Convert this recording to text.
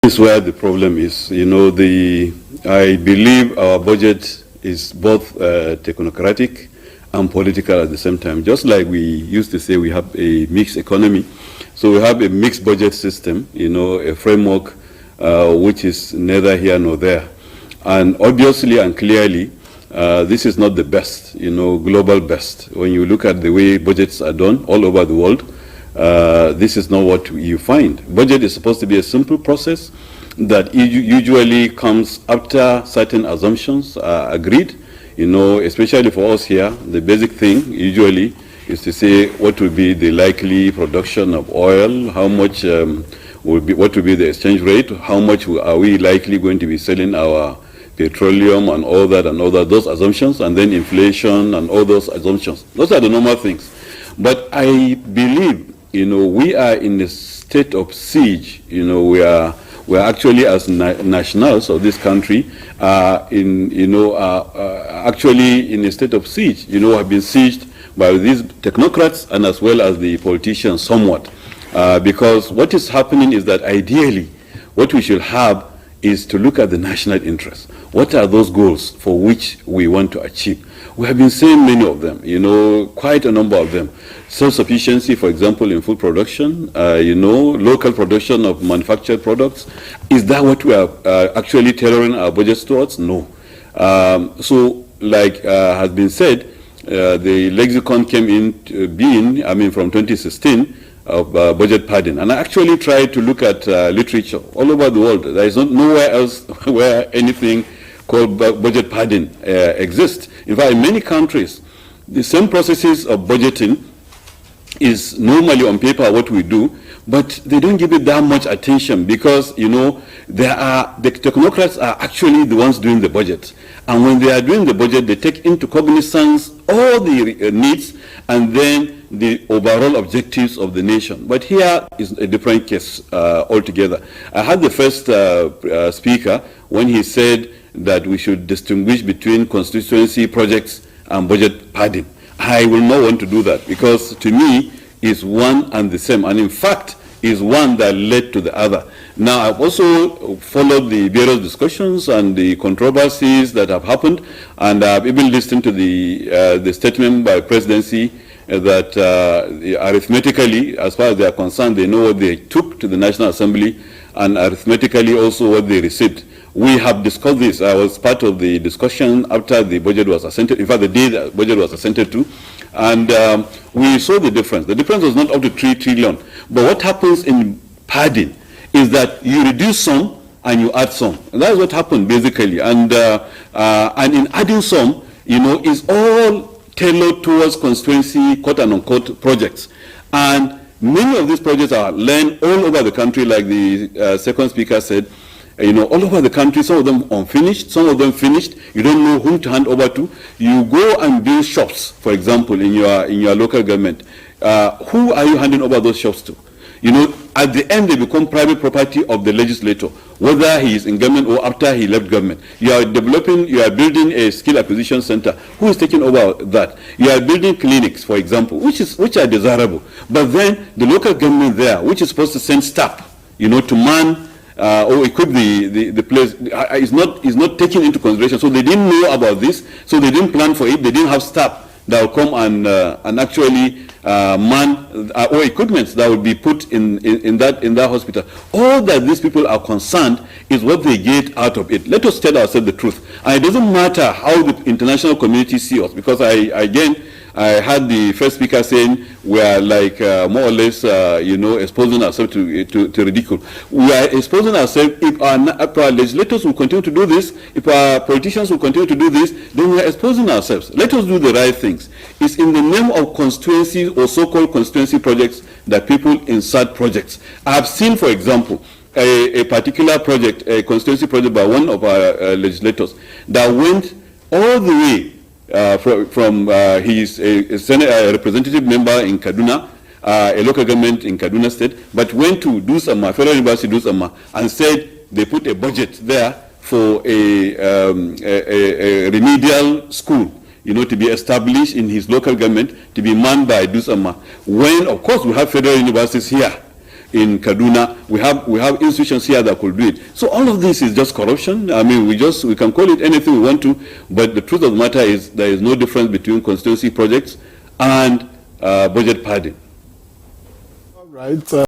This is where the problem is. I believe our budget is both technocratic and political at the same time. Just like we used to say we have a mixed economy. So we have a mixed budget system, a framework which is neither here nor there. And obviously and clearly, this is not the best, global best. When you look at the way budgets are done all over the world, this is not what you find. Budget is supposed to be a simple process that usually comes after certain assumptions are agreed. Especially for us here, the basic thing usually is to say what will be the likely production of oil, how much what will be the exchange rate, how much are we likely going to be selling our petroleum and all that, those assumptions, and then inflation and all those assumptions. Those are the normal things. But I believe, we are in a state of siege. We are actually as nationals of this country actually in a state of siege. Have been sieged by these technocrats and as well as the politicians somewhat. Because what is happening is that ideally what we should have is to look at the national interest. What are those goals for which we want to achieve? We have been saying many of them, quite a number of them. Self-sufficiency, for example, in food production, local production of manufactured products. Is that what we are actually tailoring our budgets towards? No. So, like has been said, the lexicon came into being, from 2016, of budget padding. And I actually tried to look at literature all over the world. There is nowhere else where anything called budget padding exists. In fact, in many countries, the same processes of budgeting is normally on paper what we do, but they don't give it that much attention because, the technocrats are actually the ones doing the budget. And when they are doing the budget, they take into cognizance all the needs and then the overall objectives of the nation. But here is a different case altogether. I had the first speaker when he said that we should distinguish between constituency projects and budget padding. I will not want to do that because to me is one and the same, and in fact is one that led to the other. Now I've also followed the various discussions and the controversies that have happened, and I've even listened to the statement by presidency that arithmetically, as far as they are concerned, they know what they took to the National Assembly, and arithmetically also what they received. We have discussed this. I was part of the discussion after the budget was assented, in fact the day the budget was assented to, and we saw the difference. The difference was not up to 3 trillion, but what happens in padding is that you reduce some and you add some. And that's what happened basically, and in adding some, is all tailored towards constituency, quote and unquote, projects. And many of these projects are learned all over the country, like the second speaker said, all over the country, some of them unfinished, some of them finished. You don't know whom to hand over to. You go and build shops, for example, in your local government. Who are you handing over those shops to? At the end, they become private property of the legislator, whether he is in government or after he left government. You are building a skill acquisition center. Who is taking over that? You are building clinics, for example, which are desirable. But then the local government there, which is supposed to send staff, to man or equip the place, is not taken into consideration. So they didn't know about this, so they didn't plan for it. They didn't have staff that will come and actually man or equipment that will be put in that hospital. All that these people are concerned is what they get out of it. Let us tell ourselves the truth. And it doesn't matter how the international community sees us, because I had the first speaker saying we are like more or less, exposing ourselves to ridicule. We are exposing ourselves. If our legislators will continue to do this, if our politicians will continue to do this, then we are exposing ourselves. Let us do the right things. It's in the name of constituency or so-called constituency projects that people insert projects. I have seen, for example, a particular project, a constituency project by one of our legislators that went all the way he's a representative member in Kaduna, a local government in Kaduna State, but went to Dusama, Federal University Dusama, and said they put a budget there for a remedial school, to be established in his local government, to be manned by Dusama. When, of course, we have federal universities here, in Kaduna. We have institutions here that could do it. So all of this is just corruption. I mean, we can call it anything we want to, but the truth of the matter is there is no difference between constituency projects and budget padding. All right.